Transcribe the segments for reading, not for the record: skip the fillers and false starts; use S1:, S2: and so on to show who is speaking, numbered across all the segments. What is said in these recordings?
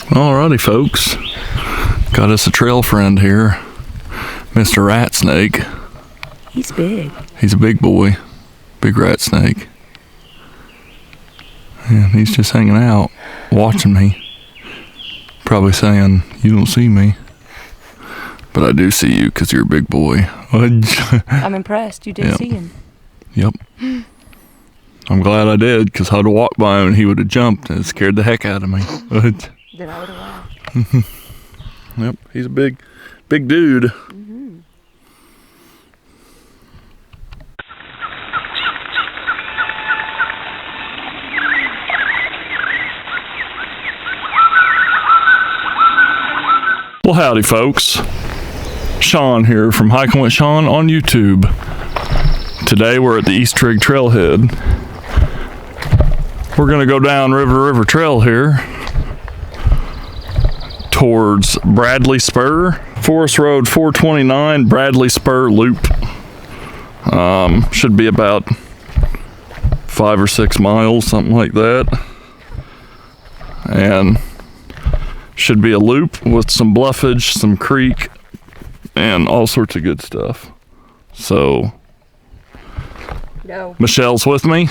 S1: Alrighty, folks. Got us a trail friend here, Mr. Rat Snake.
S2: He's big.
S1: He's a big boy, big rat snake. And he's just hanging out, watching me. Probably saying, you don't see me. But I do see you because you're a big boy.
S2: I'm impressed. You did see him.
S1: Yep. I'm glad I did, because I'd have walked by him and he would have jumped and it scared the heck out of me.
S2: Then I would have laughed.
S1: Yep, he's a big dude.
S2: Mm-hmm.
S1: Well, howdy, folks. Shawn here from Hiking with Shawn on YouTube. Today we're at the East Trigg Trailhead. We're gonna go down River Trail here towards Bradley Spur, Forest Road 429, Bradley Spur Loop. Should be about 5 or 6 miles, something like that. And should be a loop with some bluffage, some creek, and all sorts of good stuff. So,
S2: no.
S1: Michelle's with me.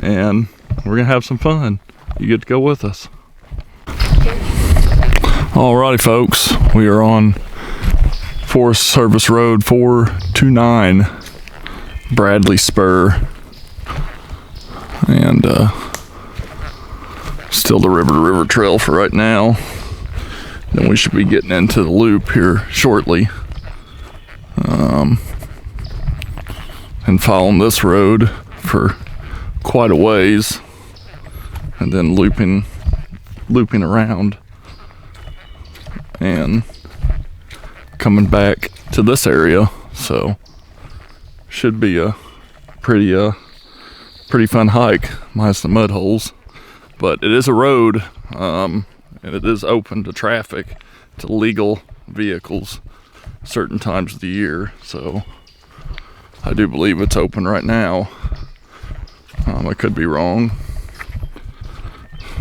S1: And we're gonna have some fun. You get to go with us. Alrighty, folks, we are on Forest Service Road 429, Bradley Spur, and still the river trail for right now. Then we should be getting into the loop here shortly, and following this road for quite a ways, and then looping around and coming back to this area. So should be a pretty fun hike, minus the mud holes. But it is a road, and it is open to traffic, to legal vehicles certain times of the year. So I do believe it's open right now. I could be wrong.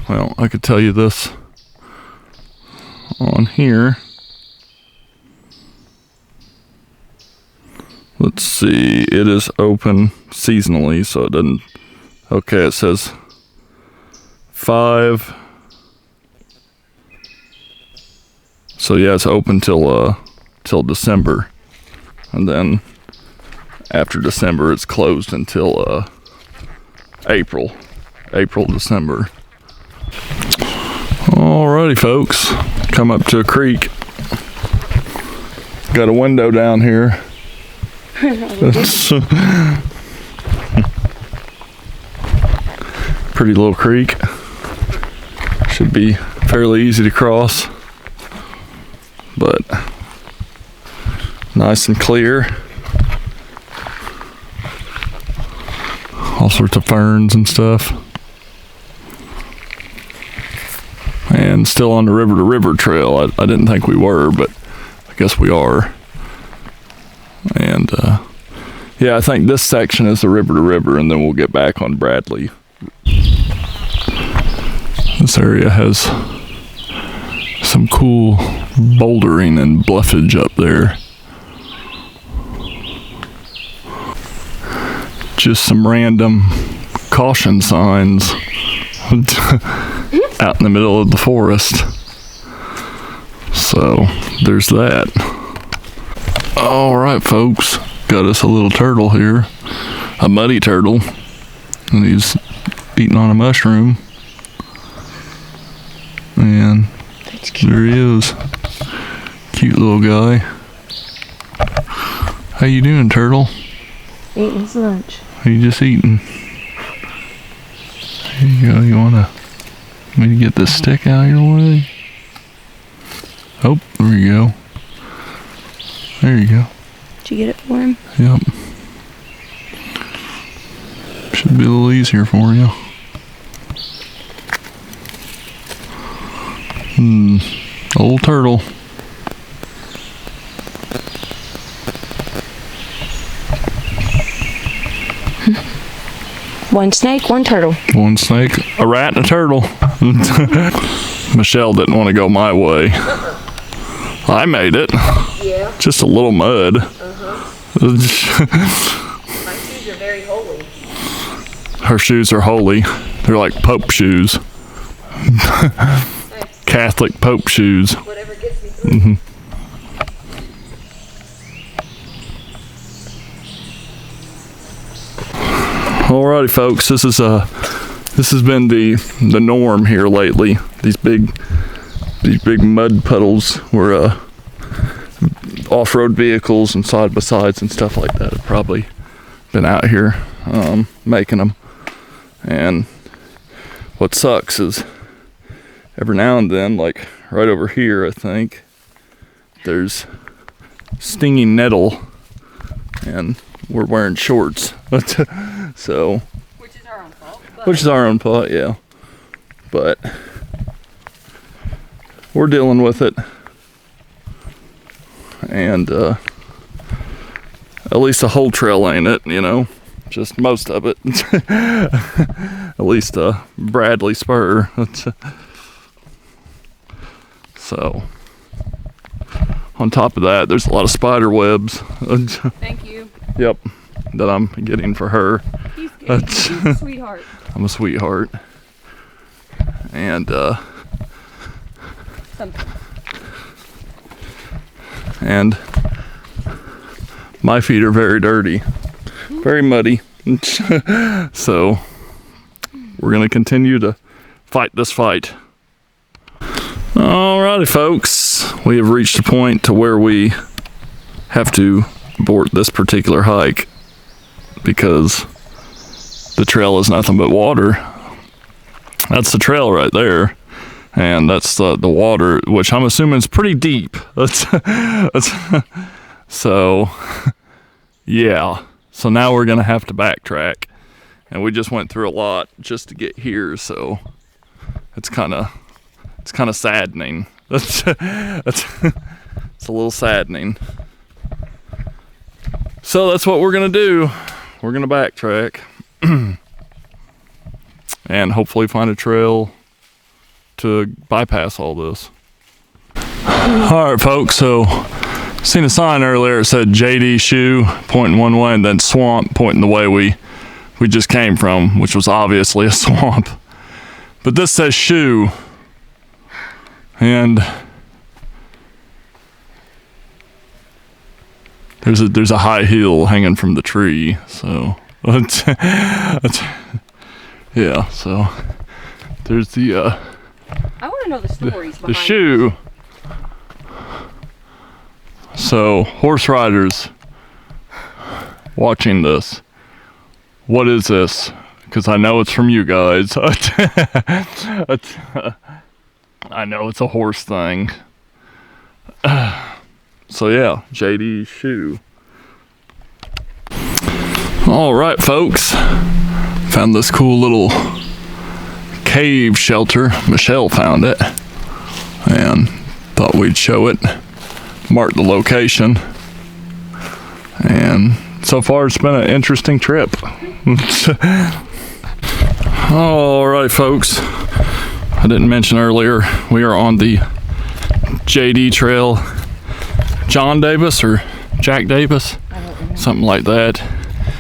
S1: Well, I could tell you this on here. Let's see, it is open seasonally, so it doesn't, okay, it says 5. So yeah, it's open till December, and then after December it's closed until April, December. Alrighty, folks, come up to a creek. Got a window down here. Pretty little creek. Should be fairly easy to cross, but nice and clear. All sorts of ferns and stuff. And still on the river trail. I didn't think we were, but I guess we are. And yeah, I think this section is the river, and then we'll get back on Bradley. This area has some cool bouldering and bluffage up there. Just some random caution signs out in the middle of the forest. So there's that. All right, folks, got us a little turtle here, a muddy turtle, and he's eating on a mushroom. And there he is, cute little guy. How you doing, turtle?
S2: Eating his lunch.
S1: Are you just eating? There you go. You wanna me to get this stick out of your way? Oh, there you go. There you go.
S2: Did you get it for him?
S1: Yep. Should be a little easier for you. Old turtle.
S2: One snake, one turtle.
S1: One snake, a rat, and a turtle. Michelle didn't want to go my way. I made it.
S2: Yeah.
S1: Just a little mud.
S2: My shoes are very holy.
S1: Her shoes are holy. They're like Pope shoes. Catholic Pope shoes.
S2: Whatever gets me through.
S1: Alrighty, folks. This has been the norm here lately. These big mud puddles where off-road vehicles and side-by-sides and stuff like that have probably been out here making them. And what sucks is every now and then, like right over here, I think there's stinging nettle, and we're wearing shorts. So,
S2: Which is our own fault.
S1: which is our own fault, yeah. But we're dealing with it, and at least the whole trail ain't it, you know, just most of it. At least Bradley Spur. So on top of that, there's a lot of spider webs.
S2: Thank you.
S1: Yep, that I'm getting for her.
S2: He's good. He's a sweetheart.
S1: I'm a sweetheart. And
S2: Something.
S1: and my feet are very dirty, very muddy. So we're gonna continue to fight this fight. Alrighty, folks, we have reached a point to where we have to abort this particular hike because the trail is nothing but water. That's the trail right there, and that's the water, which I'm assuming is pretty deep. So yeah, so now we're gonna have to backtrack, and we just went through a lot just to get here, so it's kind of saddening. It's a little saddening. So that's what we're gonna do. We're gonna backtrack and hopefully find a trail to bypass all this. All right, folks, so seen a sign earlier. It said JD Shoe pointing one way, and then Swamp pointing the way we just came from, which was obviously a swamp. But this says Shoe, and there's a high hill hanging from the tree. So yeah. So there's the
S2: I want to know the stories behind
S1: the shoe. So, horse riders watching this, what is this? Because I know it's from you guys. I know it's a horse thing. So yeah, JD Shoe. All right, folks. Found this cool little cave shelter. Michelle found it and thought we'd show it. Mark the location, and so far it's been an interesting trip. All right, folks, I didn't mention earlier, we are on the JD Trail. John Davis or Jack Davis, something like that.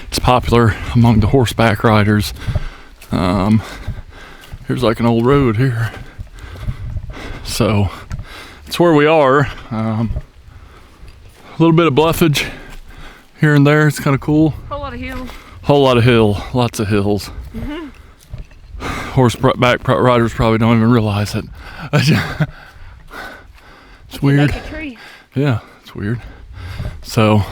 S1: It's popular among the horseback riders. Here's like an old road here, so it's where we are. A little bit of bluffage here and there. It's kind of cool.
S2: Whole lot of hills.
S1: Whole lot of hill. Lots of hills. Horseback riders probably don't even realize it. It's weird.
S2: Like a tree.
S1: Yeah, it's weird. So,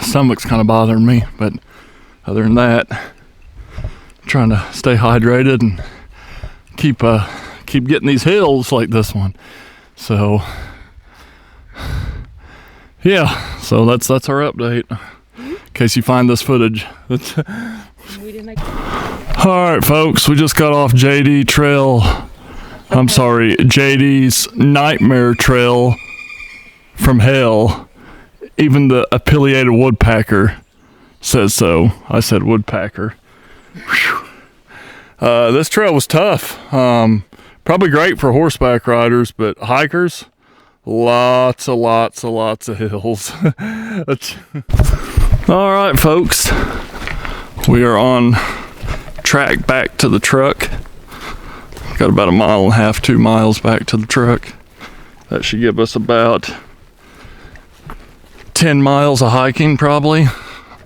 S1: stomach's kind of bothering me, but other than that, I'm trying to stay hydrated and keep getting these hills like this one. So yeah, so that's our update. In case you find this footage.
S2: We didn't make it.
S1: All right, folks, we just got off JD Trail. I'm sorry, JD's Nightmare Trail from hell. Even the affiliated woodpecker says so. I said woodpecker. This trail was tough. Probably great for horseback riders, but hikers, lots of hills. All right, folks, we are on track back to the truck. Got about 1.5 miles, 2 miles back to the truck. That should give us about 10 miles of hiking probably.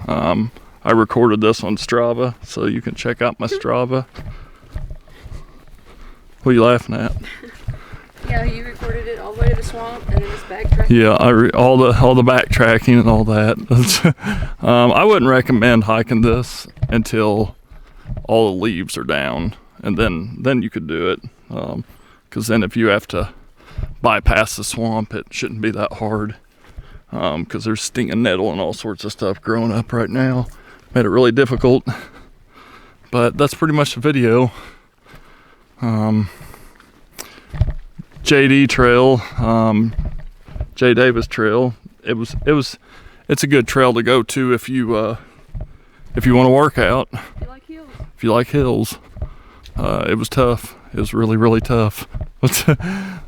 S1: I recorded this on Strava, so you can check out my Strava. What are you laughing at?
S2: Yeah, you recorded it all the way to the swamp and then it's backtracking.
S1: Yeah, all the backtracking and all that. I wouldn't recommend hiking this until all the leaves are down, and then you could do it. Because then if you have to bypass the swamp, it shouldn't be that hard. Because there's stinging nettle and all sorts of stuff growing up right now. Made it really difficult. But that's pretty much the video. JD Trail, J Davis Trail. It's a good trail to go to if you want to work out.
S2: If you like hills.
S1: If you like hills. It was tough. It was really tough.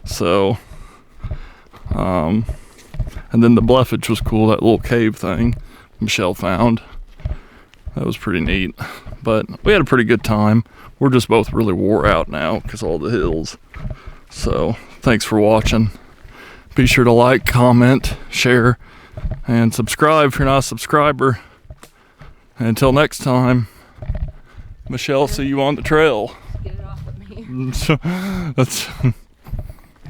S1: So, and then the bluffage was cool. That little cave thing Michelle found. That was pretty neat. But we had a pretty good time. We're just both really wore out now because all the hills. So, thanks for watching. Be sure to like, comment, share, and subscribe if you're not a subscriber. And until next time, Michelle, see you on the trail.
S2: Get it off of me.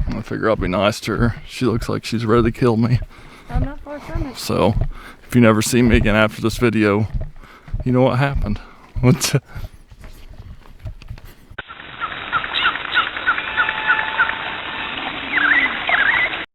S1: I figure I'll be nice to her. She looks like she's ready to kill me.
S2: I'm not far from it.
S1: So, if you never see me again after this video, you know what happened.